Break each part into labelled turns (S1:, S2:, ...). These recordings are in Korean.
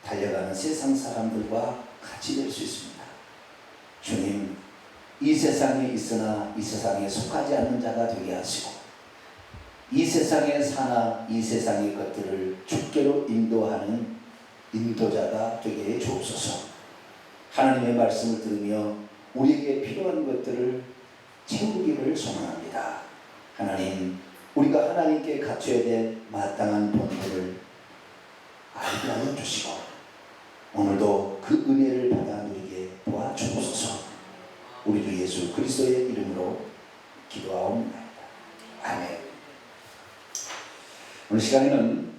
S1: 달려가는 세상 사람들과 같이 될 수 있습니다. 주님, 이 세상에 있으나 이 세상에 속하지 않는 자가 되게 하시고, 이 세상에 사나 이 세상의 것들을 주께로 인도하는 인도자가 되게 해 주옵소서. 하나님의 말씀을 들으며 우리에게 필요한 것들을 채우기를 소망합니다. 하나님, 우리가 하나님께 갖춰야 될 마땅한 본분을 알게 하여 주시고, 오늘도 그 은혜를 받아 누리게 도와주옵소서. 우리 주 예수 그리스도의 이름으로 기도하옵나이다. 아멘. 오늘 시간에는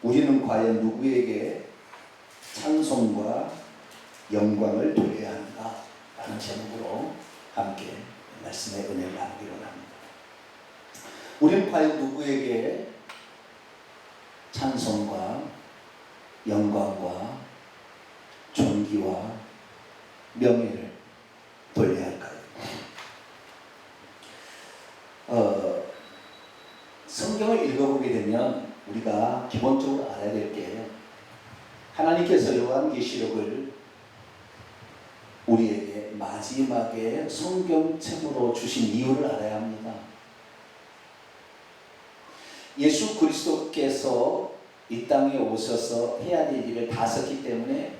S1: 우리는 과연 누구에게 찬송과 영광을 돌려야 하는가 라는 제목으로 함께 말씀의 은혜를 나누기로 합니다. 우리는 과연 누구에게 찬송과 영광과 존귀와 명예를 돌려야 할까요? 성경을 읽어보게 되면 우리가 기본적으로 알아야 될 게, 하나님께서 요한계시록을 우리에게 마지막에 성경책으로 주신 이유를 알아야 합니다. 예수 그리스도께서 이 땅에 오셔서 해야 될 일을 다 썼기 때문에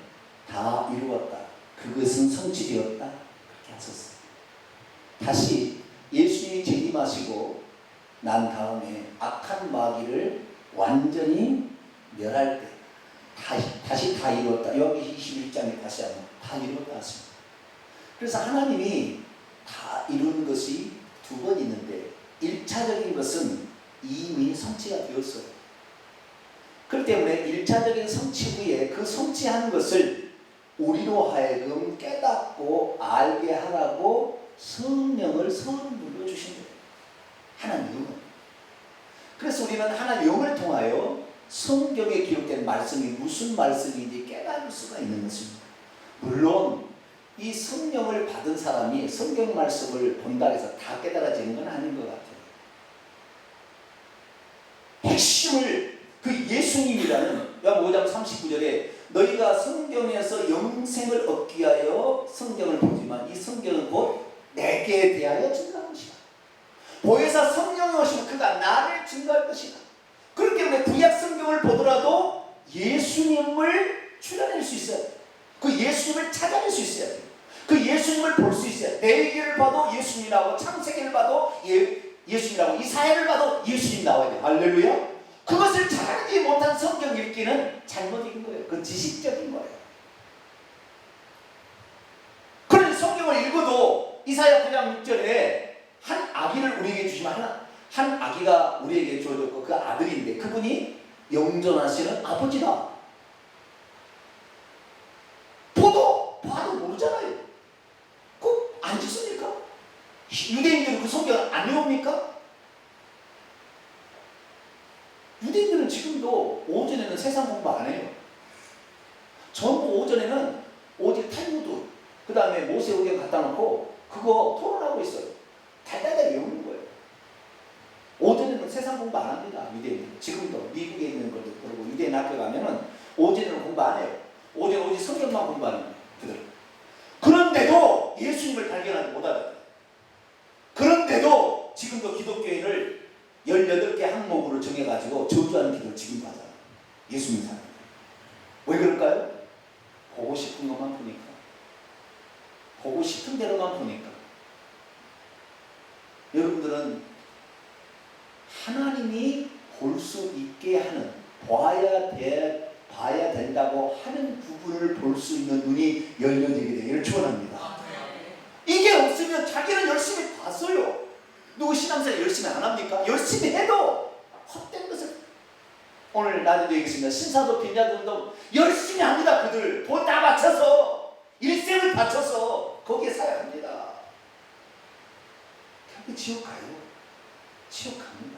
S1: 다 이루었다, 그것은 성취되었다, 그렇게 하셨어요. 다시 예수님이 재림하시고 난 다음에 악한 마귀를 완전히 멸할 때 다시 다 이루었다. 여기 21장에 다시 한번 다 이루었다 하십니다. 그래서 하나님이 다 이루는 것이 두 번 있는데, 1차적인 것은 이미 성취가 되었어요. 그렇기 때문에 1차적인 성취 후에 그 성취한 것을 우리로 하여금 깨닫고 알게 하라고 성령을 선물로 주신 거예요. 하나님 영은. 그래서 우리는 하나님 영을 통하여 성경에 기록된 말씀이 무슨 말씀인지 깨달을 수가 있는 것입니다. 물론 이 성령을 받은 사람이 성경 말씀을 본다 해서 다 깨달아지는 건 아닌 것 같아요. 핵심을, 그 예수님이라는 요한 5장 39절에 너희가 성경에서 영생을 얻기 위하여 성경을 보지만 이 성경은 곧 내게 대하여 증거한 것이다. 보혜사 성령이 오시면 그가 나를 증거할 것이다. 그렇기 때문에 구약 성경을 보더라도 예수님을 출해낼 수 있어요. 그 예수님을 찾아낼 수 있어요. 그 예수님을 볼 수 있어요. 레위기를 봐도 예수님이 나오고, 창세기를 봐도 예수님이 나오고, 이사야를 봐도 예수님이 나와야 돼요. 할렐루야. 그것을 찾아내지 못한 성경 읽기는 잘못인 거예요. 그건 지식적인 거예요. 그런 성경을 읽어도 이사야 9장 6절에 한 아기를 우리에게 주시면 한 아기가 우리에게 주어졌고 그 아들인데 그분이 영존하시는 아버지다. 봐도 모르잖아요. 꼭 안 죽습니까? 유대인들은 그 성경 안 외웁니까? 유대인들은 지금도 오전에는 세상 공부 안 해요. 전부 오전에는 오직 탈무드, 그 다음에 모세오경 갖다 놓고 그거 토론하고 있어요. 달달달 외우는 거예요. 오전에는 세상 공부 안 합니다. 유대인들. 지금도 미국에 있는 것도 그러고 유대인 학교 가면은 오전에는 공부 안 해요. 오전에 오직 성경만 공부하는 거예요. 그들. 그런데도 예수님을 발견하지 못하다. 그런데도 지금도 기독교인을 18개 항목으로 정해가지고 저주하는 기도를 지금도 하잖아요. 예수님 사람. 왜 그럴까요? 보고 싶은 것만 보니까. 보고 싶은 대로만 보니까. 여러분들은 하나님이 볼 수 있게 하는, 봐야 된다고 하는 부분을 볼 수 있는 눈이 열려지게 되기를 축원합니다. 이게 없으면 자기는 열심히 봤어요. 누구 신앙생활 열심히 안 합니까? 열심히 해도 헛된 것을. 오늘 낮에도 얘기했습니다. 신사도 빈자들도 열심히 합니다. 그들 돈 다 바쳐서, 일생을 바쳐서 거기에 살아갑니다. 결국 지옥 가요. 지옥 갑니다.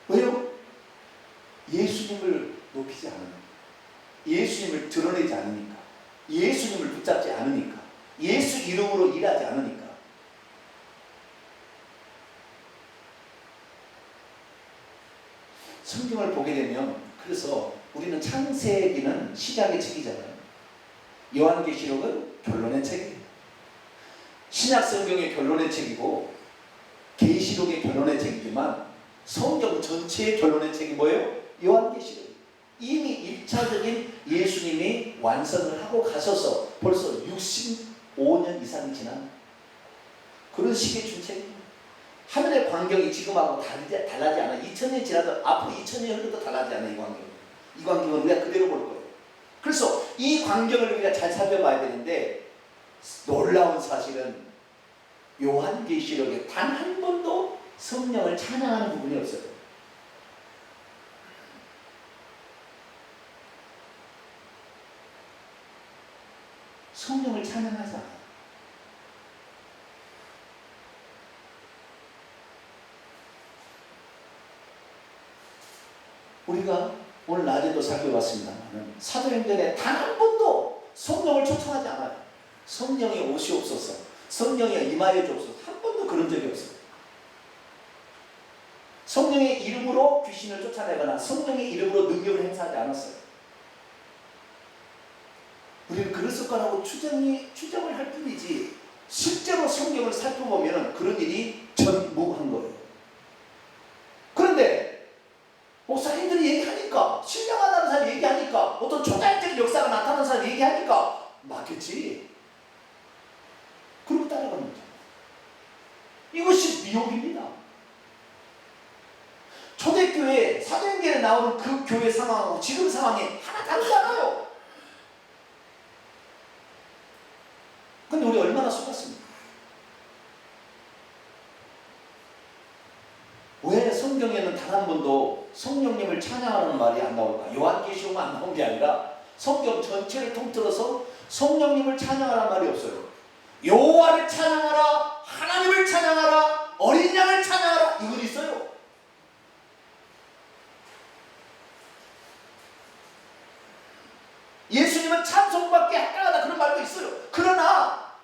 S1: 왜요? 예수님을 높이지 않으니까, 예수님을 드러내지 않으니까, 예수님을 붙잡지 않으니까, 예수 이름으로 일하지 않으니까. 성경을 보게 되면, 그래서 우리는 창세기는 시작의 책이잖아요. 요한계시록은 결론의 책이에요. 신약 성경의 결론의 책이고 계시록의 결론의 책이지만 성경 전체의 결론의 책이 뭐예요? 요한계시록. 이미 1차적인 예수님이 완성을 하고 가셔서 벌써 65년 이상이 지난 그런 시기에 준 책입니다. 하늘의 광경이 지금하고 달라지 않아. 2000년 지나도 앞으로 2000년 흘러도 달라지지 않아. 이 광경. 이 광경은 우리가 그대로 볼 거예요. 그래서 이 광경을 우리가 잘 살펴봐야 되는데 놀라운 사실은 요한계시록에 단 한 번도 성령을 찬양하는 부분이 없어요. 성령을 찬양하지 않아요. 우리가 오늘 낮에도 살펴봤습니다만 사도행전에 단 한 번도 성령을 초청하지 않아요. 성령이 오시옵소서, 성령이 임하여 주옵소서, 한 번도 그런 적이 없어요. 성령의 이름으로 귀신을 쫓아내거나 성령의 이름으로 능력을 행사하지 않았어요. 우리는 그랬을 거라고 추정을 할 뿐이지 실제로 성경을 살펴보면 그런 일이 전무한 거예요. 그런데 목사님들이 얘기하니까, 신령하다는 사람이 얘기하니까, 어떤 초자연적인 역사가 나타나는 사람이 얘기하니까 맞겠지. 그러고 따라가는 거죠. 이것이 미혹입니다. 초대교회, 사도행전에 나오는 그 교회 상황하고 지금 상황이 하나 다르잖아요. 근데 우리 얼마나 속았습니까? 왜 성경에는 단 한 번도 성령님을 찬양하는 말이 안 나올까? 요한계시록만 안 나온 게 아니라 성경 전체를 통틀어서 성령님을 찬양하라는 말이 없어요. 여호와를 찬양하라, 하나님을 찬양하라, 어린 양을 찬양하라, 이건 있어요. 예수님은 찬송받기 합당하다 그런 말도 있어요. 그러나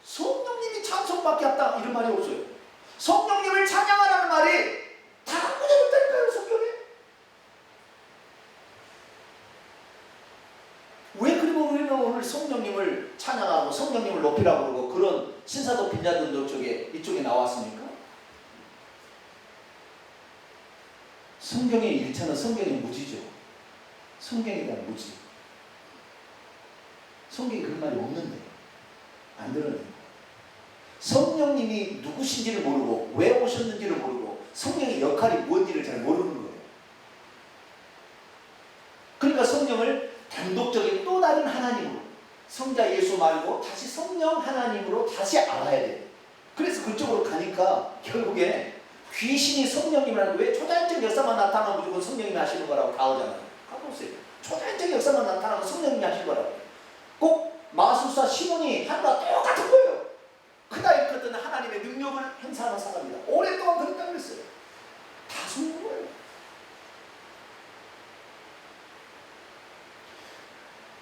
S1: 성령님이 찬송받기 합당 이런 말이 없어요. 성령님을 찬양하라는 말이 다 한 구절 없다니까요, 성경에. 왜 그리고 우리는 오늘 성령님을 찬양하고 성령님을 높이라고 그러고 그런 신사도 빈자들도 이쪽에 나왔습니까? 성경의 일체는 성경의 무지죠. 성경에 대한 무지. 성경에 그런 말이 없는데 안 드러내요. 성령님이 누구신지를 모르고 왜 오셨는지를 모르고 성령의 역할이 무엇인지를 잘 모르는 거예요. 그러니까 성령을 단독적인 또 다른 하나님으로, 성자 예수 말고 다시 성령 하나님으로 다시 알아야 돼요. 그래서 그쪽으로 가니까 결국에 귀신이 성령님을 하는데 왜 초자연적 역사만 나타나면 무조건 성령님이 하시는 거라고 다 오잖아요. 가보세요. 초자연적 역사만 나타나면 성령님이 하시는 거라고. 꼭 마술사 시몬이 한 거랑 똑같은 거예요. 크다 일컸던 하나님의 능력을 행사하는 사람이다. 오랫동안 그랬다고 그랬어요. 다 속는 거예요.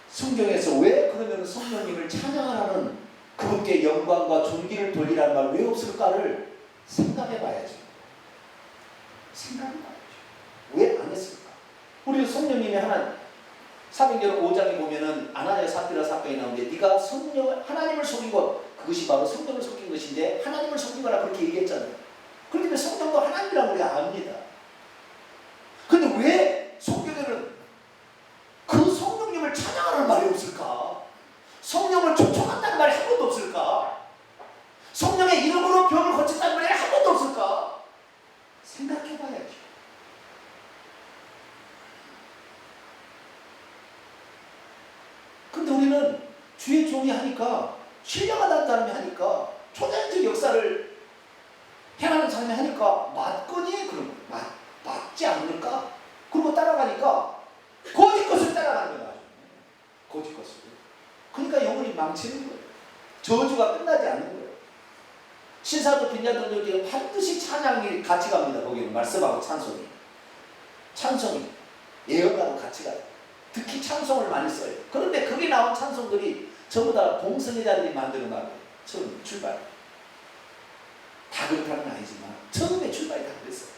S1: 성경에서 왜 그러면 성령님을 찬양하라는 그분께 영광과 존귀를 돌리라는 말 왜 없을까를 생각해 봐야죠. 생각해 봐야죠. 왜 안 했을까? 우리 성령님이 사도행전 5장에 보면은 아나니아 삽비라 사건이 나오는데 네가 하나님을 속이고 그것이 바로 성령을 속인 것인데 하나님을 속인 거라 그렇게 얘기했잖아요. 그런데 성령도 하나님이라고 우리가 압니다. 근데 왜 성경에는 그 성령님을 찬양하는 말이 없을까? 성령을 초청한다는 말이 한 번도 없을까? 성령의 이름으로 병을 고쳤다는 말이 한 번도 없을까? 생각해 봐야죠. 근데 우리는 주의 종이 하니까, 신령하다는 사람이 하니까, 초자연적 역사를 행하는 사람이 하니까 맞거니? 그럼 맞지 않을까? 그러고 따라가니까 거짓 것을 따라가는 거야. 거짓 것을. 그러니까 영혼이 망치는 거예요. 저주가 끝나지 않는 거예요. 신사도 빈자들도 반드시 찬양이 같이 갑니다. 거기는 말씀하고 찬송이. 찬송이 예언하고 같이 가요. 특히 찬송을 많이 써요. 그런데 거기 나온 찬송들이 전부 다 봉성애자들이 만드는 말이에요. 처음 출발. 다 그렇다는 건 아니지만 처음에 출발이 다 그랬어요.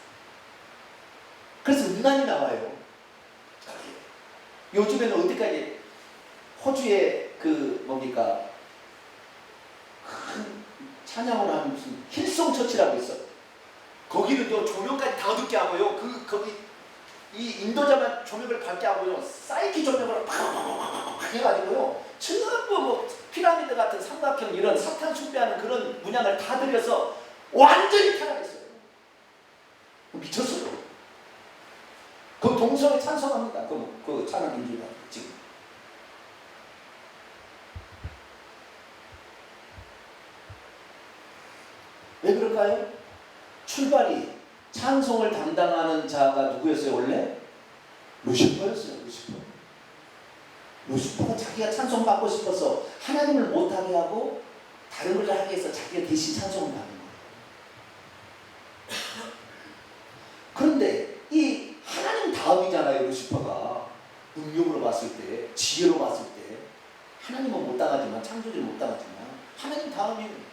S1: 그래서 음란이 나와요. 요즘에는 어디까지 호주의 그 뭡니까 큰 찬양을 하는 무슨 힐송 처치라고 있어. 거기는 또 조명까지 다 어둡게 하고요. 거기 이 인도자만 조명을 밝게 하고요. 사이키 조명을 팍 해가지고요. 전부 뭐 피라미드 같은 삼각형 이런 사탄 숭배하는 그런 문양을 다 들여서 완전히 타락했어요. 미쳤어요. 그 동성애 찬성합니다. 그 찬양 인주가 지금. 왜 그럴까요? 출발이 찬송을 담당하는 자가 누구였어요 원래? 루시퍼였어요. 루시퍼가 자기가 찬송 받고 싶어서 하나님을 못하게 하고 다른 걸 하게 해서 자기가 대신 찬송을 받는 거예요. 그런데 이 하나님 다음이잖아요. 루시퍼가 능력으로 봤을 때, 지혜로 봤을 때 하나님은 못 당하지만, 창조주는 못 당하지만 하나님 다음이에요.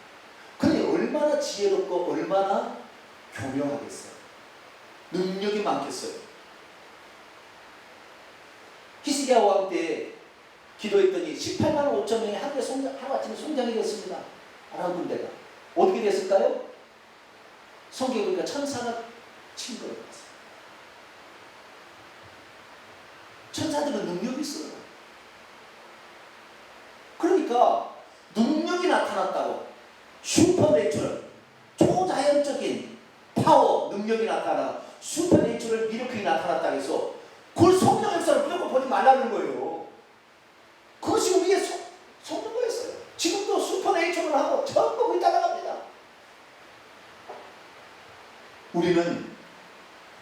S1: 근데 얼마나 지혜롭고 얼마나 교묘하겠어요. 능력이 많겠어요. 히스기야 왕 때 기도했더니 18만 5천 명이 하루아침에 성장이 됐습니다. 아람 군대가. 어떻게 됐을까요? 성경에 보니까 천사가 친 거예요. 천사들은 능력이 있어요. 그러니까 능력이 나타났다고. 슈퍼내추럴, 초자연적인 파워, 능력이 나타나 슈퍼내추럴 미러클이 나타났다고 해서 그걸 성령 역사를 무조건 보지 말라는 거예요. 그것이 우리의 속는 거였어요. 지금도 슈퍼내추럴 하고 전부 거기 따라갑니다. 우리는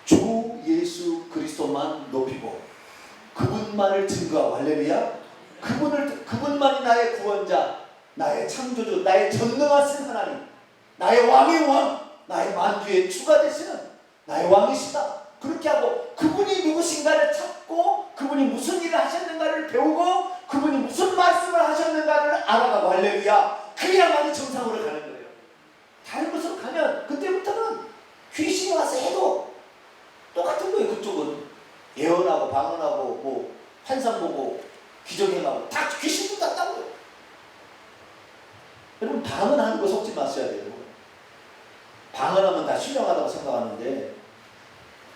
S1: 주 예수 그리스도만 높이고 그분만을 증거하고 할렐루야. 그분만이 나의 구원자, 나의 창조주, 나의 전능하신 하나님, 나의 왕의 왕, 나의 만주의 주가 되시는 나의 왕이시다. 그렇게 하고 그분이 누구신가를 찾고 그분이 무슨 일을 하셨는가를 배우고 그분이 무슨 말씀을 하셨는가를 알아가고 할렐루야. 그래야만이 정상으로 가는 거예요. 다른 곳으로 가면 그때부터는 귀신이 와서 해도 똑같은 거예요. 그쪽은 예언하고 방언하고 뭐 환상 보고 기적행하고 다 귀신도 땄다고요. 여러분 방언하는 거 속지 마셔야 돼요. 방언하면 다 신령하다고 생각하는데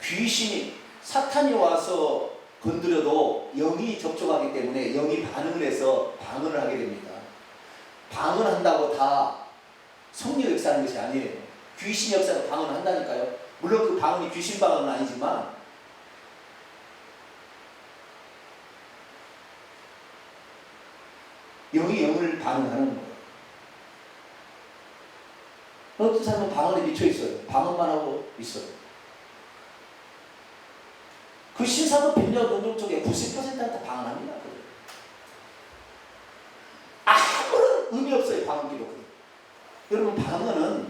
S1: 귀신이 사탄이 와서 건드려도 영이 접촉하기 때문에 영이 반응을 해서 방언을 하게 됩니다. 방언한다고 다 성령 역사하는 것이 아니에요. 귀신 역사가 방언을 한다니까요. 물론 그 방언이 귀신 방언은 아니지만 영이 영을 반응하는 거예요. 어떤 사람은 방언에 미쳐 있어요. 방언만 하고 있어요. 그 신사도 빈려 논종 쪽에 90%한테 방언합니다. 아무런 의미 없어요. 방언 기록은. 여러분 방언은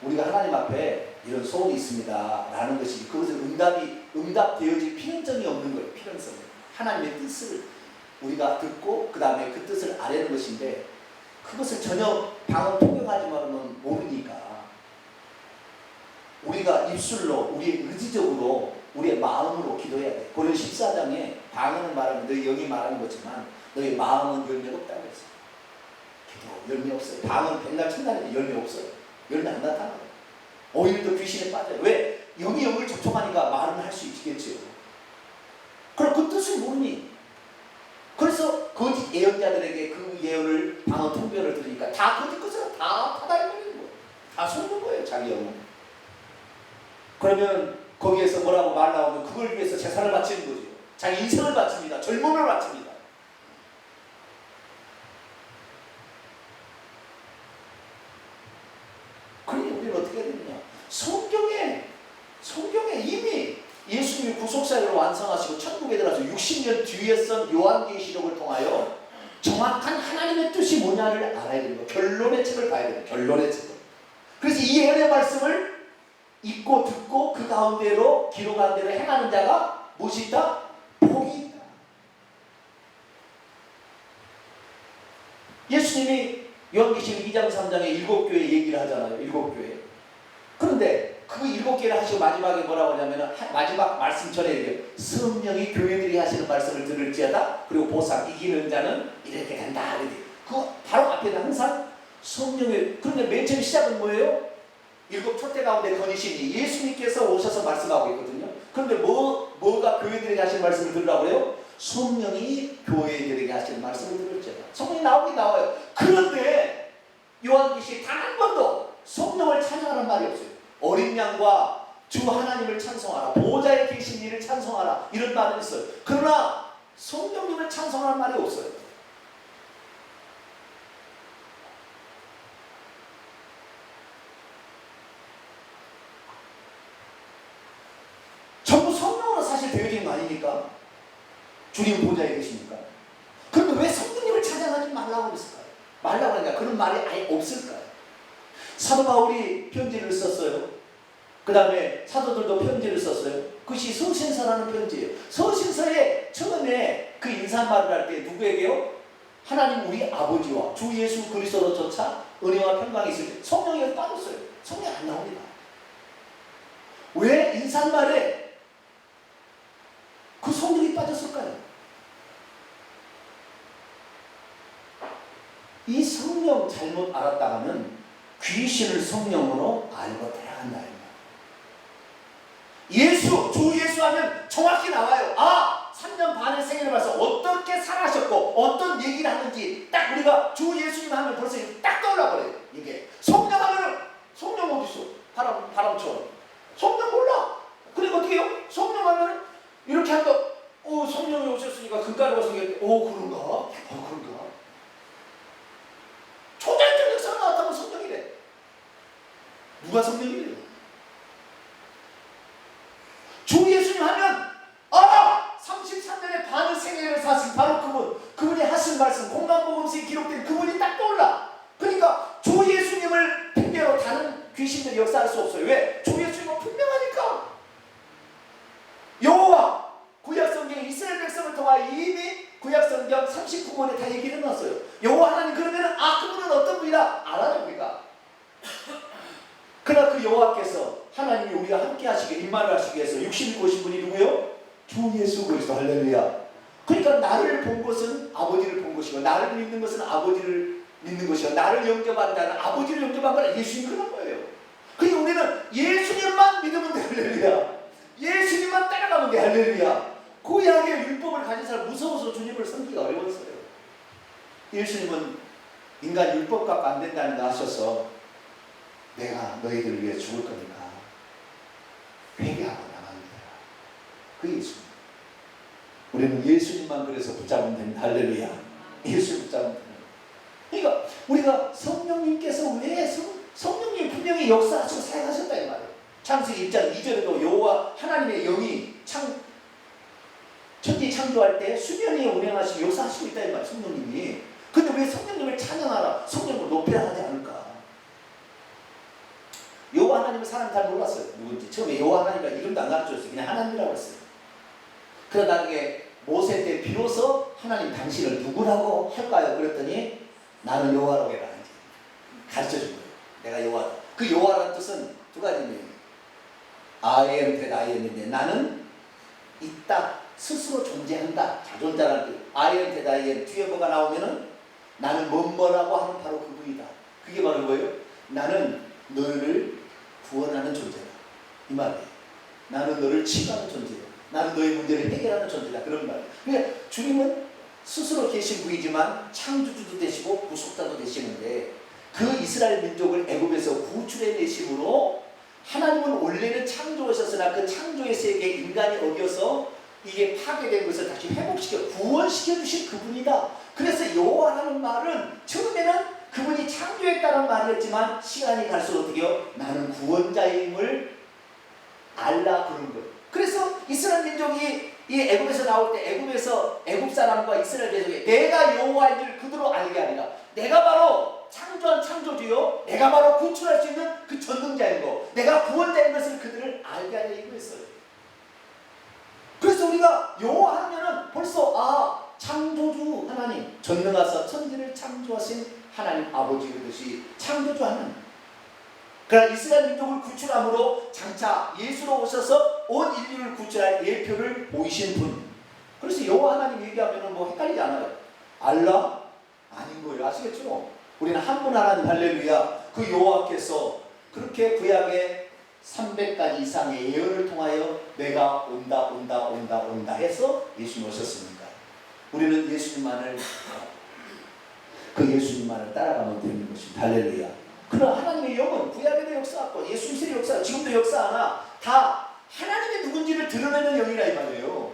S1: 우리가 하나님 앞에 이런 소원이 있습니다 라는 것이 그것은 응답되어질 필연성이 없는 거예요. 필연성. 하나님의 뜻을 우리가 듣고 그 다음에 그 뜻을 아뢰는 것인데 그것을 전혀 방언 통역하지 말으면 모르니까 우리가 입술로 우리의 의지적으로 우리의 마음으로 기도해야 돼. 고린도 14장에 방언을 말하면 너희 영이 말하는 거지만 너희 마음은 열매가 없다고 했어요. 기도 열매 없어요. 방언 백날 천날에도 열매 없어요. 열매 안 나타나요. 오히려 더 귀신에 빠져요. 왜? 영이 영을 접촉하니까 말은 할 수 있겠지요. 그럼 그 뜻을 모르니 그래서 거짓 예언자들에게 그 예언을 방언 통변을 들으니까 다 거짓 것을 다 파다해버리는 거예요. 다 속는 거예요. 자기 영은. 그러면 거기에서 뭐라고 말 나오면 그걸 위해서 제사를 바치는 거죠. 자기 인생을 바칩니다. 젊음을 바칩니다. 그러니 우리는 어떻게 해야 되느냐. 성경에 이미 예수님이 구속사역을 완성하시고 천국에 들어가서 60년 뒤에 쓴 요한계시록을 통하여 정확한 하나님의 뜻이 뭐냐를 알아야 되는 거예요. 결론의 책을 봐야 돼요. 결론의 책을. 그래서 이 예언의 말씀을 읽고 듣고 그 가운데로 기록한 대로 행하는 자가 무엇이 있다? 복이 있다. 예수님이 요한계시록 2장 3장에 7교회 얘기를 하잖아요. 7교회. 그런데 그 7개를 하시고 마지막에 뭐라고 하냐면 마지막 말씀처럼 얘기해요. 성령이 교회들이 하시는 말씀을 들을지어다. 그리고 보상 이기는 자는 이렇게 된다. 그 바로 앞에는 항상 성령의, 그런데 맨 처음 시작은 뭐예요? 7 촛대 가운데 거니시니 예수님께서 오셔서 말씀하고 있거든요. 그런데 뭐가 교회들에게 하시는 말씀을 들으라고 그래요? 성령이 교회들에게 하시는 말씀을 들을지어다. 성령이 나오긴 나와요. 그런데 요한계시에 단 한 번도 성령을 찬양하는 말이 없어요. 어린 양과 주 하나님을 찬송하라, 보좌에 계신 이를 찬송하라, 이런 말은 있어요. 그러나 성령님을 찬송하는 말이 없어요. 전부 성령으로 사실 되어진 거 아닙니까? 주님 보좌에 계십니까? 그런데 왜 성령님을 찬양하지 말라고 그랬을까요? 말라고 하니까 그런 말이 아예 없을까요? 사도 바울이 편지를 썼어요. 그 다음에 사도들도 편지를 썼어요. 그것이 서신서라는 편지예요. 서신서에 처음에 그 인사말을 할 때 누구에게요? 하나님 우리 아버지와 주 예수 그리스도로조차 은혜와 평강이 있을 때 성령이 빠졌어요. 성령이 안 나옵니다. 왜 인사말에 그 성령이 빠졌을까요? 이 성령 잘못 알았다가는 귀신을 성령으로 알고 따라간다. 주 예수 하면 정확히 나와요. 3년 반의 생애를 봐서 어떻게 살아셨고 어떤 얘기를 하는지 딱 우리가 주 예수님 하면 벌써 딱 떠올라버려요. 이게 성령 하면은 성령 어디 있어? 바람처럼. 성령 몰라. 그리고 어떻게 해요? 성령 하면은 이렇게 한다. 성령이 오셨으니까 금가루가 생겼대. 그런가? 그런가? 초자연적 역사가 나왔다고 성령이래. 누가 성령이래요? 주 예수님 하면 33년의 반의 생애를 사신 바로 그분이 하신 말씀, 공간복음서에 기록된 그분이 딱 떠올라. 그러니까 주 예수님을 핑계로 다른 귀신들이 역사할 수 없어요. 왜? 주 예수님은 분명하니까. 여호와 구약성경에 이스라엘 백성을 통하여 이미 구약성경 39권에 다 얘기를 해놨어요. 여호와 하나님 그러면은 그분은 어떤 분이다 알아요 우리가. 그러나 그 여호와께서 하나님이 우리가 함께 하시게 임마누엘 하시기 위해서 육신을 입으신 분이 누구요? 주 예수 그리스도. 할렐루야. 그러니까 나를 본 것은 아버지를 본 것이고 나를 믿는 것은 아버지를 믿는 것이고 나를 영접한 자는 아버지를 영접한 거라 예수님 그런 거예요. 그러니까 우리는 예수님만 믿으면 돼. 할렐루야. 예수님만 따라가면 돼. 할렐루야. 구약의 율법을 가진 사람 무서워서 주님을 섬기기가 어려웠어요. 예수님은 인간 율법 갖고 안 된다는 거 하셔서 내가 너희들을 위해 죽을 거니까 회개하고 나갑니다. 그 예수님. 우리는 예수님만 그래서 붙잡으면 됩니다. 할렐루야. 예수 붙잡으면 됩니다. 그러니까 우리가 성령님께서 왜 성령님 분명히 역사하시고 사용하셨다 이 말이에요. 창세기 1장 2절에도 여호와 하나님의 영이 천지 창조할 때 수면에 운행하시고 역사하시고 있다 이 말이에요. 성령님이. 근데 왜 성령님을 찬양하라, 성령을 높여야 하지 않을까? 여호와 하나님을 사람이 잘 몰랐어요. 누군지. 처음에 여호와 하나님이라 이름도 안 가르쳐줬어요. 그냥 하나님이라고 했어요. 그러다 나중에 모세 때 비로소 하나님 당신을 누구라고 할까요? 그랬더니 나는 여호와라고 해라. 가르쳐준 거예요. 내가 여호와다. 그 여호와라는 뜻은 두 가지입니다. I am that I am인데 나는 있다. 스스로 존재한다. 자존자라는 뜻. I am that I am. 뒤에 뭐가 나오면은 나는 뭐라고 하는 바로 그분이다. 그게 바로 뭐예요? 나는 너를 구원하는 존재다. 이 말이에요. 나는 너를 치유하는 존재다. 나는 너의 문제를 해결하는 존재다. 그런 말이에요. 그러니까 주님은 스스로 계신 분이지만 창조주도 되시고 구속자도 되시는데 그 이스라엘 민족을 애굽에서 구출해내심으로 하나님은 원래는 창조하셨으나 그 창조의 세계에 인간이 어겨서 이게 파괴된 것을 다시 회복시켜 구원시켜 주신 그분이다. 그래서 여호와라는 말은 처음에는 그분이 창조했다는 말이었지만 시간이 갈수록 어떻게요? 나는 구원자임을 알라 그런 거예요. 그래서 이스라엘 민족이 이 애굽에서 나올 때 애굽에서 애굽 사람과 이스라엘 민족이 내가 여호와인 줄 그대로 알게 하리라. 내가 바로 창조한 창조주요. 내가 바로 구출할 수 있는 그 전능자인 거. 내가 구원자인 것을 그들을 알게 하려 이거였어요. 그래서 우리가 여호와 하면은 벌써 창조주 하나님 전능하사 천지를 창조하신 하나님 아버지 그것이 창조주 하나님. 그러나 이스라엘 민족을 구출함으로 장차 예수로 오셔서 온 인류를 구출할 예표를 보이신 분. 그래서 여호와 하나님 얘기하면 뭐 헷갈리지 않아요. 알라? 아닌 거예요. 아시겠죠? 우리는 한 분 하나님 할렐루야. 그 여호와께서 그렇게 구약의 300가지 이상의 예언을 통하여 내가 온다 해서 예수님 오셨습니까? 우리는 예수님만을 따라가면 되는 것입니다. 할렐루야. 그러나 하나님의 영은 구약에도 역사하고 예수 이스라엘 역사, 지금도 역사하나 다 하나님의 누군지를 드러내는 영이라 이 말이에요.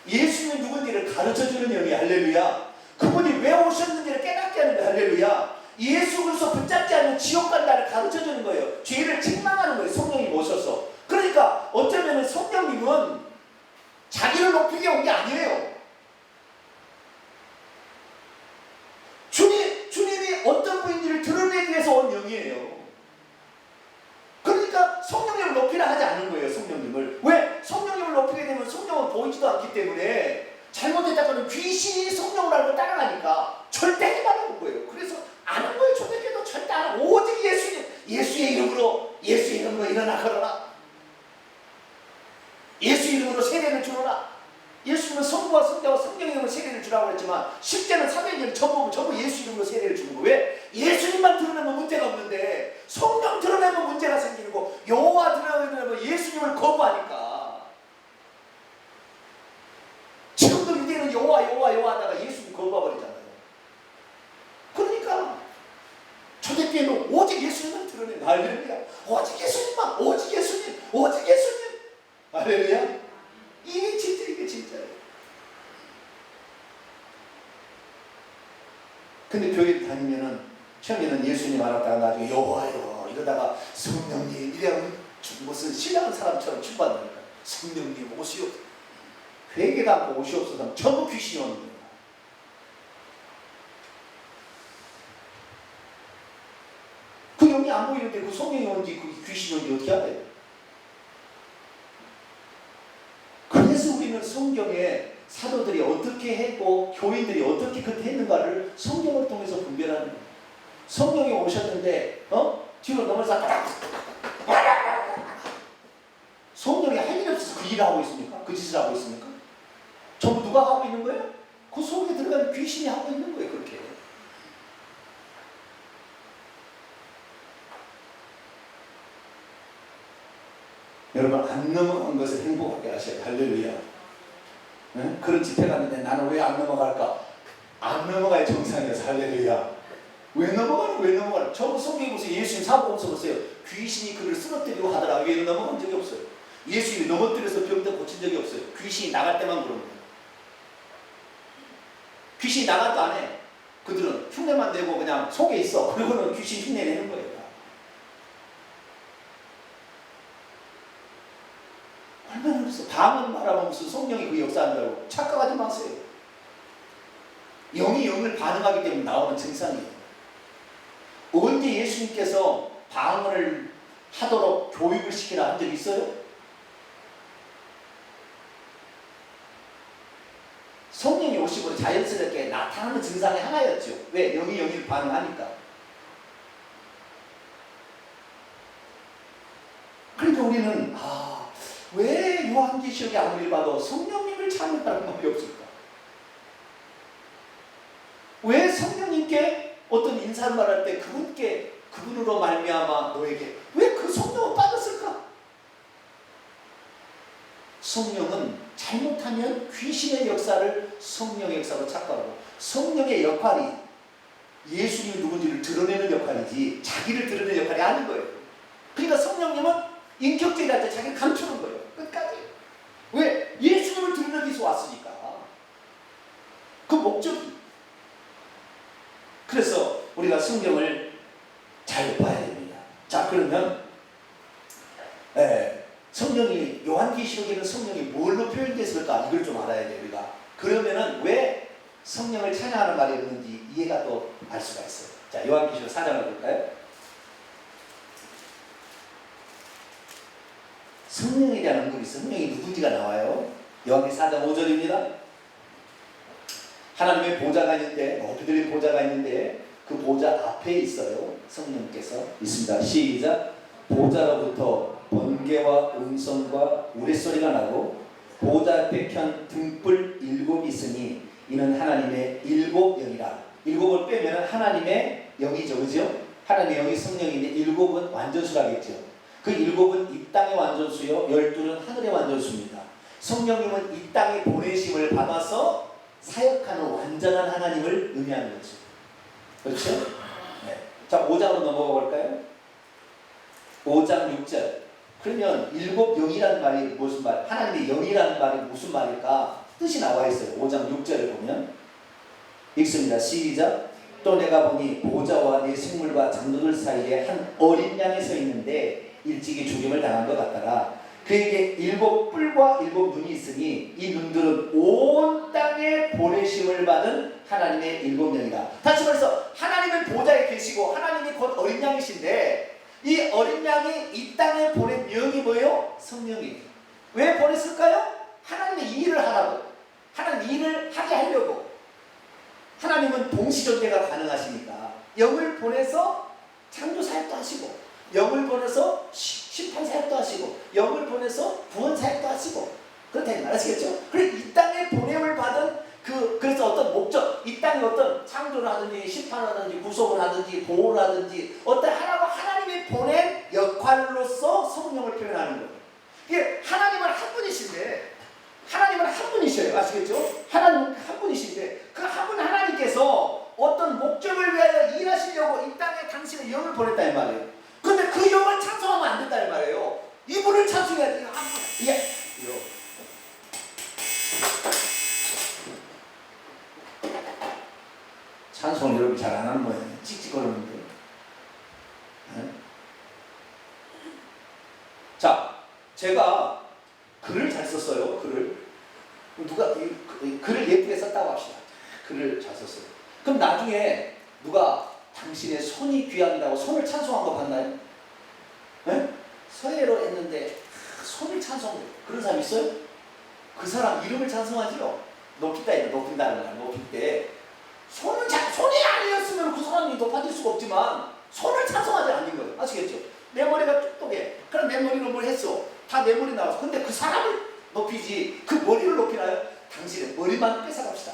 S1: 예수님이 누군지를 가르쳐주는 영이 할렐루야. 그분이 왜 오셨는지를 깨닫게 하는 거예요. 할렐루야. 예수 그리스도 붙잡지 않으면 지옥 간다를 가르쳐주는 거예요. 죄를 책망하는 거예요. 성령이 오셔서. 그러니까 어쩌면 성령님은 자기를 높이게 온 게 아니에요. 주님이 어떤 분인지를 드러내기 위해서 온 영이에요. 그러니까 성령님을 높이라 하지 않는 거예요. 성령님을. 왜? 성령님을 높이게 되면 성령은 보이지도 않기 때문에 잘못했다가는 귀신이 성령을 알고 따라가니까 절대 하지 말라는 거예요. 그래서 아는 거예요. 초대교회도 절대 안 하고 오직 예수의 이름으로 일어나 걸어라. 예수 이름으로 세례를 주어라. 예수님은 성부와 성자와 성령의 이름으로 세례를 주라고 했지만 실제는 사도행전 전부 예수 이름으로 세례를 주는 거예요. 왜? 예수님만 드러내면 문제가 없는데 성령 드러내면 문제가 생기는 거. 여호와 드러내면 예수님을 거부하니까. 지금도 유대인은 여호와 하다가 예수님 거부해버리잖아요. 그러니까 초대교회는 오직 예수님만 드러내는 할렐루야. 오직 예수님만, 오직 예수님. 할렐루야. 이게 진짜예요. 근데 교회 다니면은 처음에는 예수님 알았다가 나중에 여호와요 이러다가 성령님 이래면 무슨 신뢰하는 사람처럼 취급한다니까. 성령님 오시옵소서. 회개가 않고 오시옵소서 하면 전부 귀신이 오는 거예요. 그 영이 안 보이는데 그 성령이 오는지 그 귀신이 오는지 어떻게 알아요? 그래서 우리는 성경에 사도들이 어떻게 했고 교인들이 어떻게 그렇게 했는가를 성경을 통해서 분별하는 거예요. 성령이 오셨는데 뒤로 넘어서 성령이 할 일이 없어서 그 일을 하고 있습니까? 그 짓을 하고 있습니까? 전부 누가 하고 있는 거예요? 그 속에 들어가는 귀신이 하고 있는 거예요. 그렇게. 여러분 안 넘어간 것을 행복하게 하셔야 할렐루야. 네? 그런 집회 갔는데 나는 왜 안 넘어갈까? 안 넘어가야 정상이어서 할렐루야. 왜 넘어가는? 저거 성경에 보세요. 예수님 사복음서 보세요. 귀신이 그를 쓰러뜨리고 하더라. 왜 넘어간 적이 없어요. 예수님이 넘어뜨려서 병든 고친 적이 없어요. 귀신이 나갈 때만 그런 거예요. 귀신이 나갈 때 안 해. 그들은 흉내만 내고 그냥 속에 있어. 그리고는 귀신 흉내 내는 거예요. 얼마나 없어. 방언 말하면 무슨 성령이 그 역사한다고 착각하지 마세요. 영이 영을 반응하기 때문에 나오는 증상이에요. 언제 예수님께서 방언을 하도록 교육을 시키라 한 적 있어요? 성령이 오시고 자연스럽게 나타나는 증상의 하나였죠. 왜? 영이 영을 반응하니까. 그러니까 우리는 왜 요한계시록에 아무리 봐도 성령님을 찬양하는 법이 없을까? 왜 성령님께 어떤 인사를 말할 때 그분으로 말미암아 너에게 왜 그 성령은 빠졌을까? 성령은 잘못하면 귀신의 역사를 성령의 역사로 착각하고 성령의 역할이 예수님이 누군지를 드러내는 역할이지 자기를 드러내는 역할이 아닌 거예요. 그러니까 성령님은 인격적이라 할 때 자기를 감추는 거예요. 끝까지. 왜? 예수님을 드러내기 위해서 왔으니까. 그 목적이. 그래서 우리가 성경을 잘 봐야 됩니다. 자, 그러면 성령이 요한계시록에는 성령이 뭘로 표현됐을까? 이걸 좀 알아야 돼요. 우리가. 그러면은 왜 성령을 찬양하는 말이 있는지 이해가 또 알 수가 있어요. 자, 요한계시록 4장을 볼까요? 성령에 대한 언급이 있어요. 성령이 누군지가 나와요. 요한계시록 4장 5절입니다. 하나님의 보좌가 있는데, 높이 들린 보좌가 있는데 그 보좌 앞에 있어요. 성령께서 있습니다. 시작. 보좌로부터 번개와 음성과 우레소리가 나고 보좌 앞에 켠 등불 7이 있으니 이는 하나님의 7영이라. 7을 빼면 하나님의 영이죠, 그죠? 하나님의 영이 성령인데 7은 완전수라겠죠. 그 7은 이 땅의 완전수요, 12는 하늘의 완전수입니다. 성령님은 이 땅에 보내심을 받아서 사역하는 완전한 하나님을 의미하는 거죠. 그렇죠? 네. 자, 5장으로 넘어가 볼까요? 5장 6절. 그러면 7영이라는 말이 무슨 말? 하나님의 영이라는 말이 무슨 말일까? 뜻이 나와 있어요. 5장 6절을 보면 읽습니다. 시작. 또 내가 보니 보좌와 네 생물과 장로들 사이에 한 어린 양이 서 있는데 일찍이 죽임을 당한 것 같더라. 그에게 7 뿔과 7 눈이 있으니 이 눈들은 온 땅에 보내심을 받은 하나님의 7영이다. 다시 말해서 하나님은 보좌에 계시고 하나님이 곧 어린 양이신데 이 어린 양이 이 땅에 보낸 영이 뭐예요? 성령이에요. 왜 보냈을까요? 하나님의 일을 하라고. 하나님 일을 하게 하려고. 하나님은 동시존재가 가능하시니까 영을 보내서 창조 사역도 하시고, 영을 보내서 심판 사역도 하시고, 영을 보내서 구원 사역도 하시고, 그렇다는 말 아시겠죠? 그래서 이 땅에 보냄을 받은 그래서 어떤 목적, 이 땅에 어떤 창조를 하든지 심판을 하든지 구속을 하든지 보호를 하든지 어떤 하나님이 보낸 역할로서 성령을 표현하는 거예요. 이게 하나님은 한 분이신데, 하나님은 한 분이셔요. 아시겠죠? 하나님은 한 분이신데 그 한 분 하나님께서 어떤 목적을 위하여 일하시려고 이 땅에 당신의 영을 보냈다 이 말이에요. 근데 그 영을 찬송하면 안 된다 이 말이에요. 이분을 찬송해야 돼요. 한 분. 예. 찬송을 여러분 잘 안 하는 모양이에요. 찍찍거리는데. 네? 자, 제가 글을 잘 썼어요. 누가 글을 예쁘게 썼다고 합시다. 글을 잘 썼어요. 그럼 나중에 누가 당신의 손이 귀하다고 손을 찬송한 거 봤나요? 네? 서예로 했는데 손을 찬송해요. 그런 사람 있어요? 그 사람 이름을 찬송하지요. 높인다는 말, 높일 때 손이 아니었으면 그 사람이 높아질 수가 없지만 손을 찬송하지 않는 거예요. 아시겠죠? 내 머리가 똑똑해. 그럼 내 머리로 뭘 했어? 다 내 머리 나왔어. 근데 그 사람을 높이지 그 머리를 높이나요? 당신의 머리만 뺏어갑시다.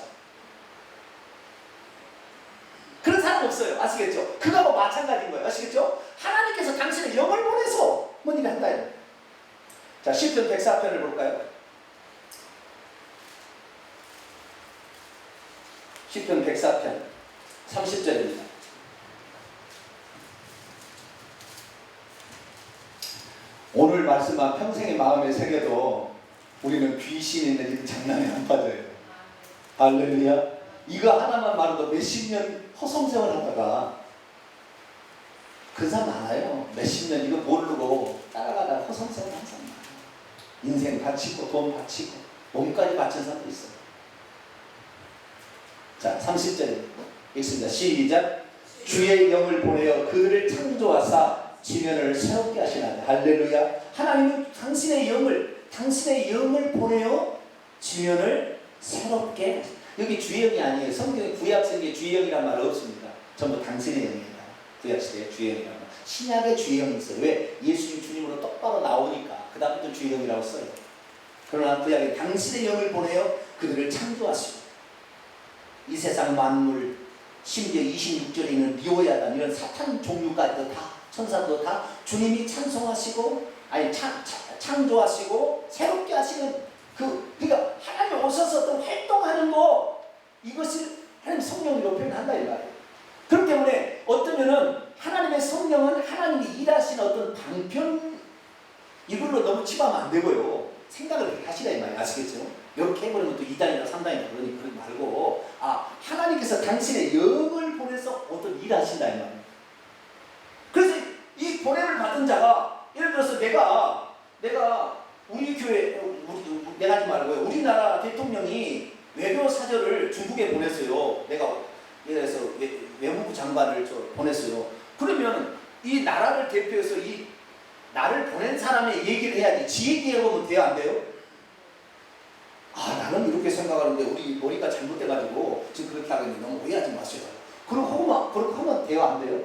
S1: 그런 사람 없어요. 아시겠죠? 그거하고 마찬가지인 거예요. 아시겠죠? 하나님께서 당신의 영을 보내서 뭔 일을 한다. 자, 시편 104편을 볼까요? 시편 104편 30절입니다. 오늘 말씀만 평생의 마음에 새겨도 우리는 귀신 있는 일 장난에 안 빠져요. 할렐루야. 이거 하나만 말해도 몇십 년 허송세월 하다가 그 사람 많아요. 몇십 년 이거 모르고 따라가다가 허송세월 한 사람 많아요. 인생 바치고 돈 바치고 몸까지 바친 사람도 있어요. 자, 30절 읽습니다. 시작. 주의 영을 보내어 그들을 창조하사 지면을 새롭게 하시나니. 할렐루야. 하나님은 당신의 영을 보내어 지면을 새롭게. 여기 주의 영이 아니에요. 성경에 구약성경에 주의 영이란 말 없습니다. 전부 당신의 영입니다. 구약시대에 주의 영이란 말. 신약에 주의 영이 있어요. 왜? 예수님 주님으로 똑바로 나오니까 그 다음부터 주의 영이라고 써요. 그러나 구약에 당신의 영을 보내어 그들을 창조하시고 이 세상 만물, 심지어 26절에 있는 리오야단 이런 사탄 종류까지도 다, 천사도 다 주님이 찬송하시고, 창조하시고 새롭게 하시는 그러니까 하나님 오셔서 어떤 활동하는 거, 이것을 하나님 성령으로 표현한다 이 말이에요. 그렇기 때문에 어떠면은 하나님의 성령은 하나님이 일하시는 어떤 방편, 이걸로 너무 치부하면 안 되고요. 생각을 그렇게 하시라 이 말이에요. 아시겠죠? 이렇게 해버리면 또 2단이나 3단이나 그러지 말고, 하나님께서 당신의 영을 보내서 어떤 일을 하신다 이 말이에요. 그래서 이 보냄을 받은 자가, 예를 들어서 내가 우리 교회, 내가 하지 말고요. 우리나라 대통령이 외교 사절을 중국에 보냈어요. 내가 예를 들어서 외무부 장관을 보냈어요. 그러면 이 나라를 대표해서 이 나를 보낸 사람의 얘기를 해야지. 지 얘기해보면 돼요, 안 돼요? 나는 이렇게 생각하는데 우리 머리가 잘못돼가지고 지금 그렇게 하겠는데 너무 오해하지 마세요. 그렇게 하면 돼요, 안 돼요?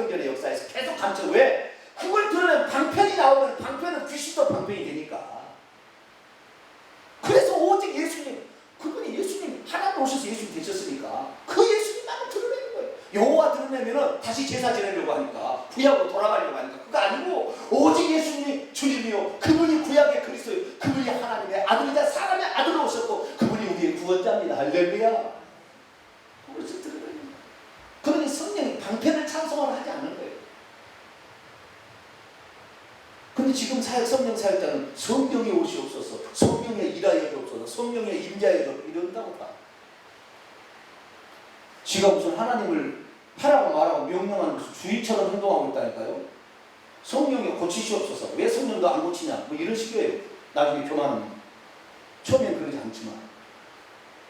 S1: 신경전의 역사에서 계속 감춰. 왜? 그걸 들으면 방편이 나오면 방편은 귀신도 방편이 되니까. 그래서 오직 예수님, 그분이 예수님 하나님 오셔서 예수님 되셨으니까 그 예수님만을 드러내는 거예요. 여호와 드러내면은 다시 제사 지내려고 하니까, 구약으로 돌아가려고 하니까. 그거 아니고 오직 예수님이 주님이요, 그분이 구약의 그리스도요, 그분이 하나님의 아들이자 사람의 아들로 오셨고 그분이 우리의 구원자입니다. 할렐루야. 그래서 드러내는 거예요. 그러니 성령이 방편을 찬송을 하지 않는 거예요. 근데 지금 성령 사역자는 성령이 오시옵소서, 성령의 일하여 주옵소서, 성령의 임자여 주옵소서 이런다고 봐. 지가 무슨 하나님을 하라고 말하고 명령하는 것을 주인처럼 행동하고 있다니까요. 성령이 고치시옵소서. 왜 성령도 안 고치냐, 뭐 이런 식이에요. 나중에 교만은 처음엔 그러지 않지만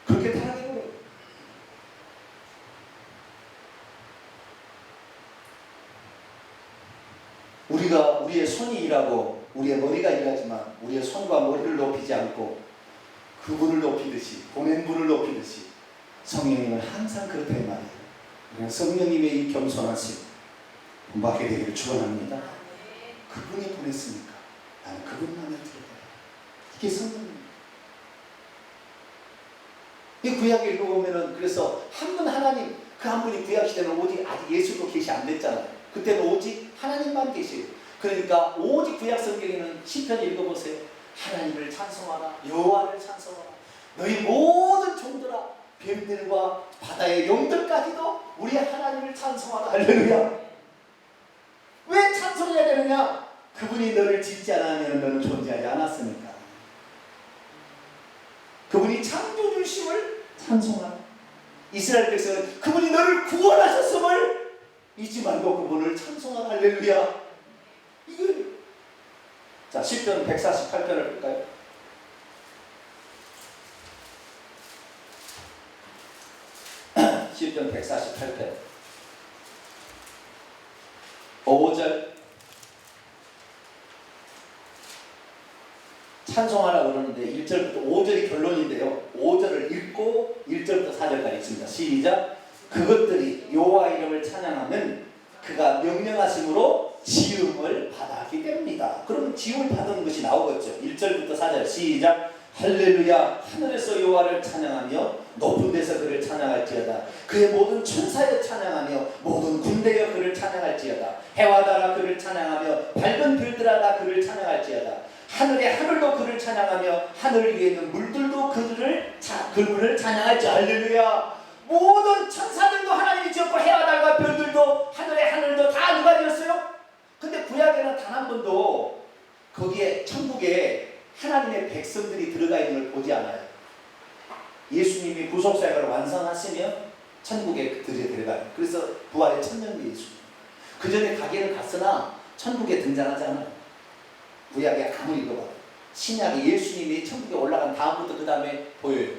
S1: 그렇게 타락해요. 우리가 우리의 손이 일하고 우리의 머리가 일하지만 우리의 손과 머리를 높이지 않고 그분을 높이듯이, 보낸 분을 높이듯이 성령님은 항상 그렇단 말이에요. 그냥 성령님의 이 겸손하심 본받게 되기를 축원합니다. 그분이 보냈으니까 나는 그분만을 들어가요. 이게 성령입니다. 이 구약에 읽어보면은 그래서 한 분 하나님, 그 한 분이 구약 시대는 오직 아직 예수도 계시 안 됐잖아요. 그때는 오직 하나님만 계시고, 그러니까 오직 구약 성경에는 시편 읽어보세요. 하나님을 찬송하라, 여호와를 찬송하라, 너희 모든 종들아, 뱀들과 바다의 용들까지도 우리 하나님을 찬송하라. 할렐루야. 왜 찬송해야 되느냐? 그분이 너를 짓지 않으면 너는 존재하지 않았으니까. 그분이 창조주심을 찬송하라. 이스라엘 백성은 그분이 너를 구원하셨음을 잊지 말고 그분을 찬송하라. 할렐루야. 이거. 자, 시편 148편을 볼까요? 시편 148편 5절 찬송하라 그러는데 1절부터 5절이 결론인데요. 5절을 읽고 1절부터 4절까지 있습니다. 시작. 그것들이 여호와 이름을 찬양하면 그가 명령하심으로 지음을 받았기 때문이다. 그러면 지음을 받은 것이 나오겠죠. 1절부터 4절 시작. 할렐루야. 하늘에서 여호와를 찬양하며 높은 데서 그를 찬양할지어다. 그의 모든 천사여 찬양하며 모든 군대여 그를 찬양할지어다. 해와 달아 그를 찬양하며 밝은 별들아 다 그를 찬양할지어다. 하늘의 하늘도 그를 찬양하며 하늘 위에 있는 물들도 그분을 찬양할지. 할렐루야. 모든 천사들도 하나님이 지었고 해와 달과 별들도 하늘의 하늘도 다 누가 지었어요? 근데 구약에는 단 한 번도 거기에 천국에 하나님의 백성들이 들어가 있는 걸 보지 않아요. 예수님이 구속사역을 완성하시면 천국에 들어가요. 그래서 부활의 천년기 예수. 그 전에 가기는 갔으나 천국에 등장하지 않아요. 구약에 아무리 읽어봐도. 신약에 예수님이 천국에 올라간 다음부터 그 다음에 보여요.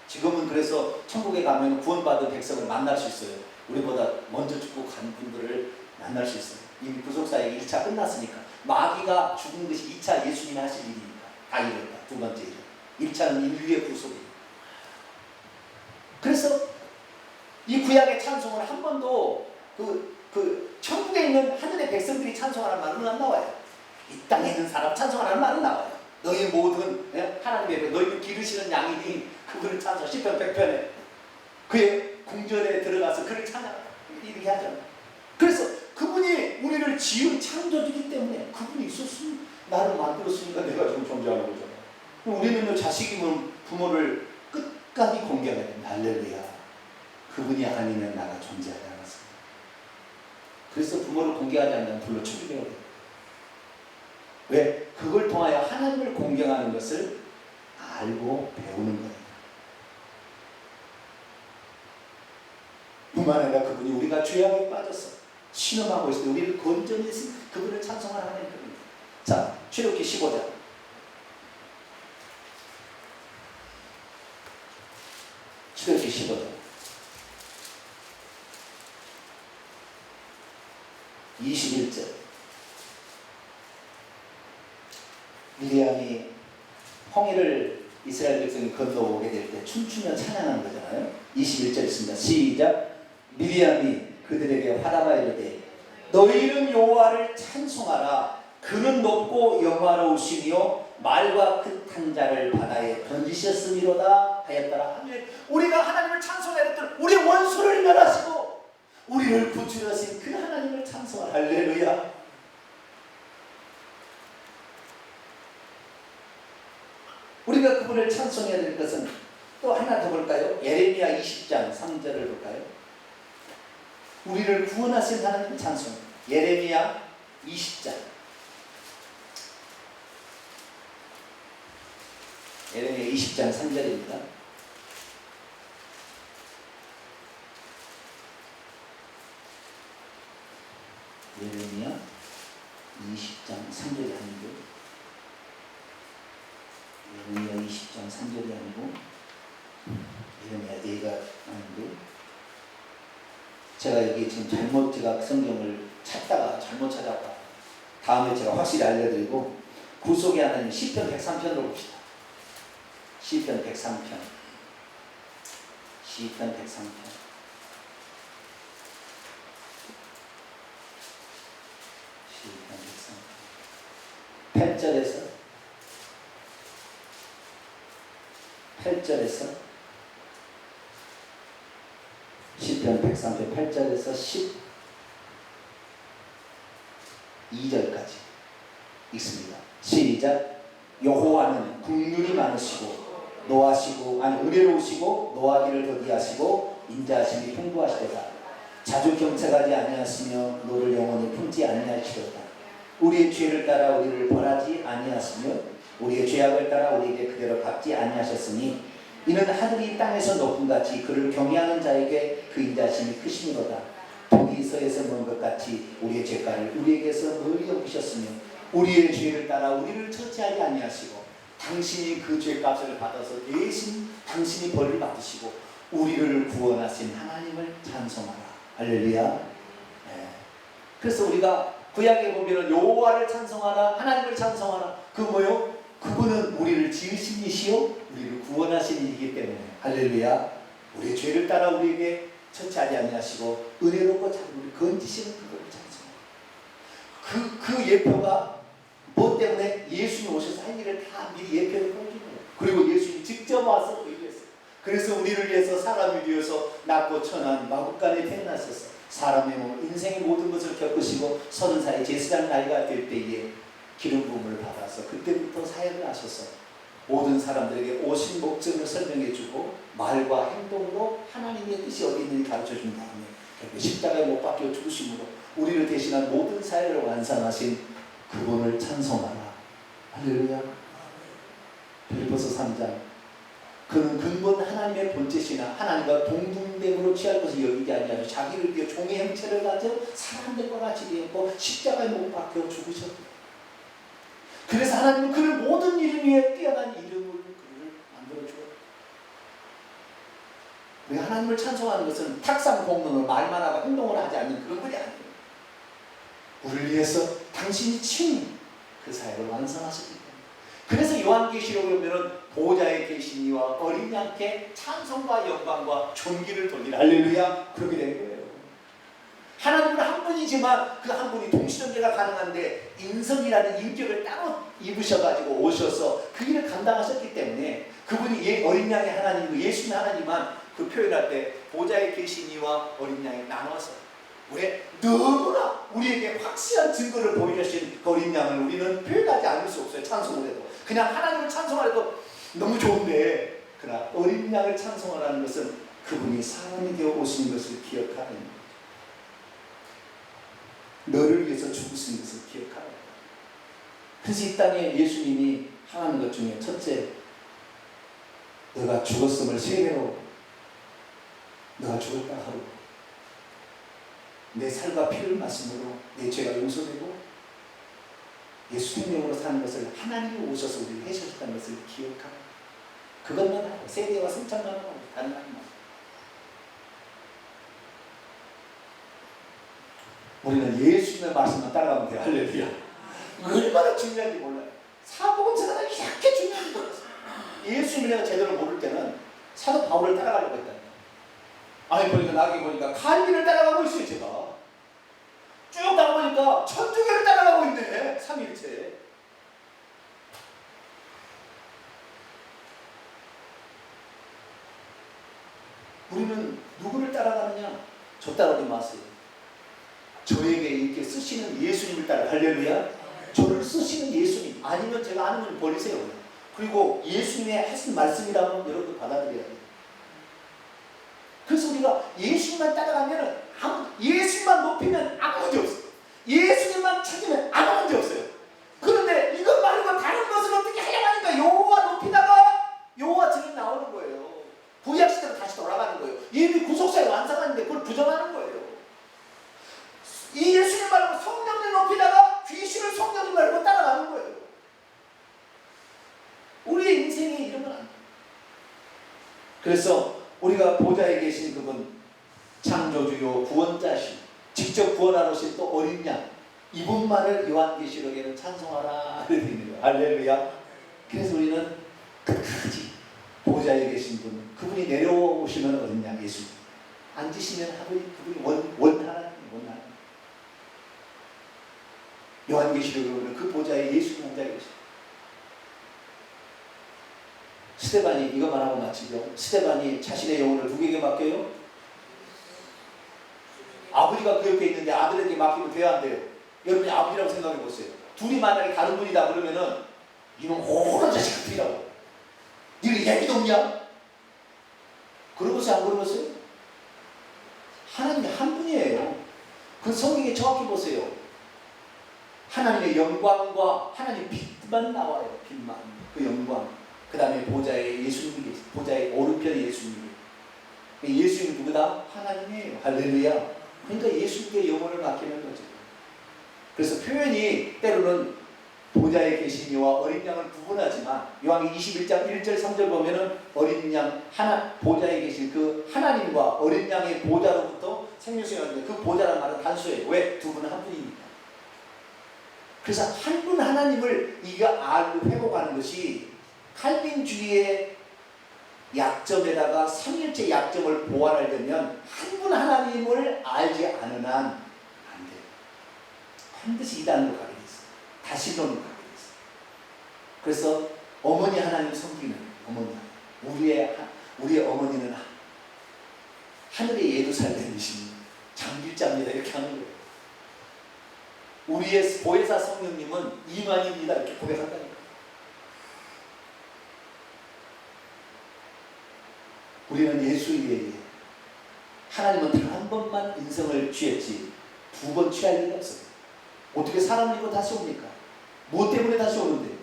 S1: 지금은 그래서 천국에 가면 구원받은 백성을 만날 수 있어요. 우리보다 먼저 죽고 간 분들을 만날 수 있어요. 이미 구속사역이 1차 끝났으니까. 마귀가 죽은 것이 2차 예수님이 하실 일이니까 다 이뤘다. 두 번째 일. 1차는 인류의 구속이에요. 그래서 이 구약의 찬송을 한 번도 천국에 있는 하늘의 백성들이 찬송하라는 말은 안 나와요. 이 땅에 있는 사람 찬송하라는 말은 나와요. 너희 모든 하나님의 너희를 기르시는 양이니 그분을 찬송. 시편 100편에 그의 궁전에 들어가서 그를 찬양하라 이렇게 하잖아요. 그래서 그분이 우리를 지은 창조주기 때문에 그분이 있었으면 나를 만들었으니까 내가 지금 존재하는 거잖아요. 우리는 자식이면 부모를 끝까지 공개해야 됩니다. 할렐루야. 그분이 아니면 나가 존재하지 않았습니다. 그래서 부모를 공개하지 않으면 불로 천국에 오래요. 왜? 그걸 통하여 하나님을 공경하는 것을 알고 배우는 거예요. 뿐만 아니라 그분이 우리가 죄악에 빠져서 신음하고 있을 때 우리를 건져내신 그분을 찬송하는 하나님 그분입니다. 자, 출애굽기 15장. 출애굽기 15장 21절. 미리암이 홍해를 이스라엘 백성이 건너오게 될 때 춤추며 찬양하는 거잖아요. 21절 있습니다. 시작. 미리암이 그들에게 화답하여 이르되 너희는 여호와를 찬송하라. 그는 높고 영화로우시며 말과 끝한 자를 바다에 던지셨음이로다 하였더라. 우리가 하나님을 찬송해야 될 우리 원수를 멸하시고 우리를 구출하신 그 하나님을 찬송하라. 할렐루야. 우리가 그분을 찬송해야 될 것은 또 하나 더 볼까요? 예레미야 20장 3절을 볼까요? 우리를 구원하신 하나님 찬송. 예레미야 20장. 예레미야 20장 3절입니다. 예레미야 20장 3절이 아니고 예레미야 20장 3절이 아니고 예레미야 얘가 아닌데 제가 여기 지금 제가 성경을 찾다가 잘못 찾았다. 다음에 제가 확실히 알려드리고 구속의 하나님 시편 103편으로 봅시다. 시편 103편. 시편 103편. 시편 103편. 8절에서 시편 103편 8절에서 12절까지 읽습니다. 시작. 여호와는 긍휼이 많으시고 은혜로우시고 노하기를 더디하시고 인자하심이 풍부하시도다. 자주 경책하지 아니하시며 너를 영원히 품지 아니하시도다. 우리의 죄를 따라 우리를 벌하지 아니하시며 우리의 죄악을 따라 우리에게 그대로 갚지 아니하셨으니 이는 하늘이 땅에서 높음같이 그를 경외하는 자에게 그 인자심이 크심이로다. 동이 서에서 먼 것 같이 우리의 죄가를 우리에게서 멀리 여기셨으며 우리의 죄를 따라 우리를 처치하지 아니하시고 당신이 그 죄값을 받아서 대신 당신이 벌을 받으시고 우리를 구원하신 하나님을 찬송하라. 할렐루야. 네. 그래서 우리가 구약에 보면 여호와를 찬송하라, 하나님을 찬송하라. 그 뭐요? 그분은 우리를 지으신 이시요 우리를 구원하신 이이기 때문에 할렐루야. 우리의 죄를 따라 우리에게 처치하지 아니하시고 은혜롭고 참 우리 건지시는 그분을 찬송합니다. 그 예표가 뭐 때문에 예수님이 오셔서 한 일을 다 미리 예표를 보여준 거예요. 그리고 예수님이 직접 와서 의뢰했어요. 그래서 우리를 위해서 사람을 위해서 낮고 천한 마국간에 태어나셔서 사람의 몸, 인생의 모든 것을 겪으시고 30살의 제사장 나이가 될 때에 기름 부음을 받아서 그때부터 사역을 하셔서 모든 사람들에게 오신 목적을 설명해주고 말과 행동으로 하나님의 뜻이 어디 있는지 가르쳐준 다음에 결국 십자가에 못 박혀 죽으심으로 우리를 대신한 모든 사역을 완성하신 그분을 찬송하라. 할렐루야. 빌립보서 3장. 그는 근본 하나님의 본체시나 하나님과 동등됨으로 취할 것을 여기지 아니하고 자기를 위해 종의 형체를 가져 사람들과 같이 되었고 십자가에 못 박혀 죽으셨다. 그래서 하나님은 그를 모든 이름 위에 뛰어난 이름을 그를 만들어주었다. 우리가 하나님을 찬송하는 것은 탁상공론을 말만 하고 행동을 하지 않는 그런 것이 아니에요. 우리를 위해서 당신이 친히 그 사역을 완성하셨기 때문에. 그래서 요한계시록에 보면 보좌에 계신 이와 어린 양께 찬송과 영광과 존귀를 돌리라. 할렐루야. 그렇게 된 거예요. 하나님은 한 분이지만 그 한 분이 동시존재가 가능한데 인성이라는 인격을 따로 입으셔가지고 오셔서 그 일을 감당하셨기 때문에 그분이 어린 양의 하나님이고 예수님의 하나님만 그 표현할 때 보좌에 계신 이와 어린 양이 나눠서 왜? 너무나 우리에게 확실한 증거를 보여주신 그 어린 양을 우리는 표현하지 않을 수 없어요. 찬송을 해도 그냥 하나님을 찬송하려도 너무 좋은데 그러나 어린 양을 찬송하라는 것은 그분이 사람이 되어 오신 것을 기억하는 너를 위해서 죽으신 것을 기억하라. 그래서 이 땅에 예수님이 하는 것 중에 첫째, 너가 죽었음을 3배로 너가 죽었다 하루 내 살과 피를 마심으로 내 죄가 용서되고 예수 생명으로 사는 것을 하나님이 오셔서 우리를 해주셨다는 것을 기억하라. 그것만 하고 세대와 성찬만 하고 다른 거 아니야. 우리는 예수님의 말씀만 따라가면 돼요. 할렐루야. 얼마나 중요한지 몰라요. 사복음 전하는 이렇게 중요한지 몰랐어요. 예수님을 내가 제대로 모를 때는 사도 바울을 따라가려고 했다. 아니 보니까 나중에 보니까 갈비를 따라가고 있어요. 제가 쭉 나가보니까 천주교를 따라가고 있네. 삼위일체. 우리는 누구를 따라가느냐? 저 따라오지 마세요. 저에게 이렇게 쓰시는 예수님을 따라. 할렐루야. 저를 쓰시는 예수님, 아니면 제가 아는 분 버리세요. 그리고 예수님의 하신 말씀이라면 여러분 받아들여야 돼요. 그래서 우리가 예수님만 따라가면 예수님만 높이면 아무 문제 없어요. 예수님만 찾으면 아무 문제 없어요. 그런데 이것 말고 다른 것을 어떻게 하려고 하니까 여호와 높이다가 여호와 증인 나오는 거예요. 구약시대로 다시 돌아가는 거예요. 이미 구속사에 완성하는데 그걸 부정하는 거예요. 이 예수님 말고 성령을 높이다가 귀신을 성령님 말고 따라가는 거예요. 우리의 인생에 이러면 안 돼요. 그래서 우리가 보좌에 계신 그분, 창조주요 구원자신, 직접 구원하신 또 어린 양, 이분만을 요한계시록에는 찬송하라 이렇게 있는 거예요. 할렐루야. 그래서 우리는 끝까지 보좌에 계신 분, 그분이 내려오시면 어린 양 예수님, 앉으시면 그분이 원하나님, 원하나님. 요한계시록에 보면 그 보좌에 예수님 앉아 계십니다. 스데반이 이것만 하고 마치죠. 스데반이 자신의 영혼을 누구에게 맡겨요? 아버지가 그 옆에 있는데 아들에게 맡기면 돼야 안 돼요? 여러분이 아버지라고 생각해 보세요. 둘이 만약에 다른 분이다 그러면은 이놈 호런 자식 같으라고. 네가 얘기도 없냐? 그러고서 안 그러고서요? 하나님이 한 분이에요. 그 성경에 정확히 보세요. 하나님의 영광과 하나님의 빛만 나와요. 빛만. 그 영광. 그 다음에 보좌에 예수님이 계세요. 보좌에 오른편에 예수님이. 예수님이 누구다? 하나님이에요. 할렐루야. 그러니까 예수님께 영혼을 맡기는 거죠. 그래서 표현이 때로는 보좌에 계신 이와 어린 양을 구분하지만 요한계시록 21장 1절 3절 보면은 어린 양 보좌에 계신 그 하나님과 어린 양의 보좌로부터 생명수가 나는데 그 보좌라는 말은 단수예요. 왜? 두 분은 한 분이니까. 그래서 한 분 하나님을 알고 회복하는 것이 칼빈주의의 약점에다가 삼위일체 약점을 보완하려면 한 분 하나님을 알지 않은 한 안 돼요. 반드시 이단으로 가게 돼 있어요. 다신론으로 가게 돼 있어요. 그래서 어머니 하나님 섬기는 어머니 하나님. 우리의 어머니는 하늘의 예루살렘이신 장길자입니다. 이렇게 하는 거예요. 우리의 보혜사 성령님은 이만입니다. 이렇게 고백한다니까. 우리는 예수에게 하나님은 단 한 번만 인성을 취했지 두 번 취할 일이 없어요. 어떻게 사람을 입고 다시 옵니까? 뭐 때문에 다시 오는데?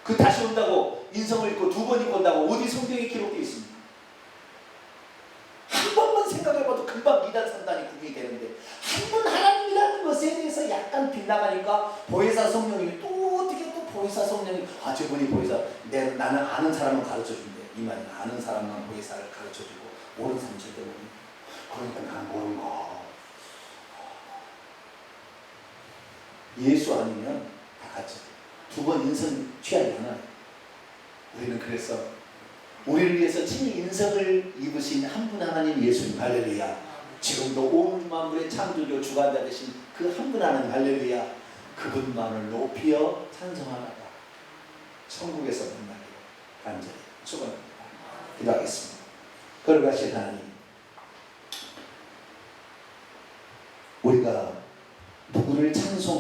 S1: 그 다시 온다고 인성을 입고 두 번 입고 온다고 어디 성경에 기록되어 있습니까? 한 번만 생각해봐도 금방 이단 산단이 구분이 되는데 한 번 하나님이라는 것에 대해서 약간 빗나가니까 보혜사 성령님이 또 어떻게 또 보혜사 성령이 저분이 보혜사 나는 아는 사람은 가르쳐준대. 이 말은 아는 사람만 보혜사를 가르쳐주고 모르는 사람 절대 모르는. 그러니까 나는 모르는 거. 예수 아니면 다 같이 두 번 인성 취하지 않아요. 우리는 그래서 우리를 위해서 친히 인성을 입으신 한 분 하나님 예수님 할렐루야. 지금도 온 만물의 창조주 주관자 되신 그 한 분 하나님 할렐루야. 그분만을 높여 찬송하다가 천국에서 만나기를 간절히 축원합니다. 기도하겠습니다. 거룩하신 하나님, 우리가 누구를 찬송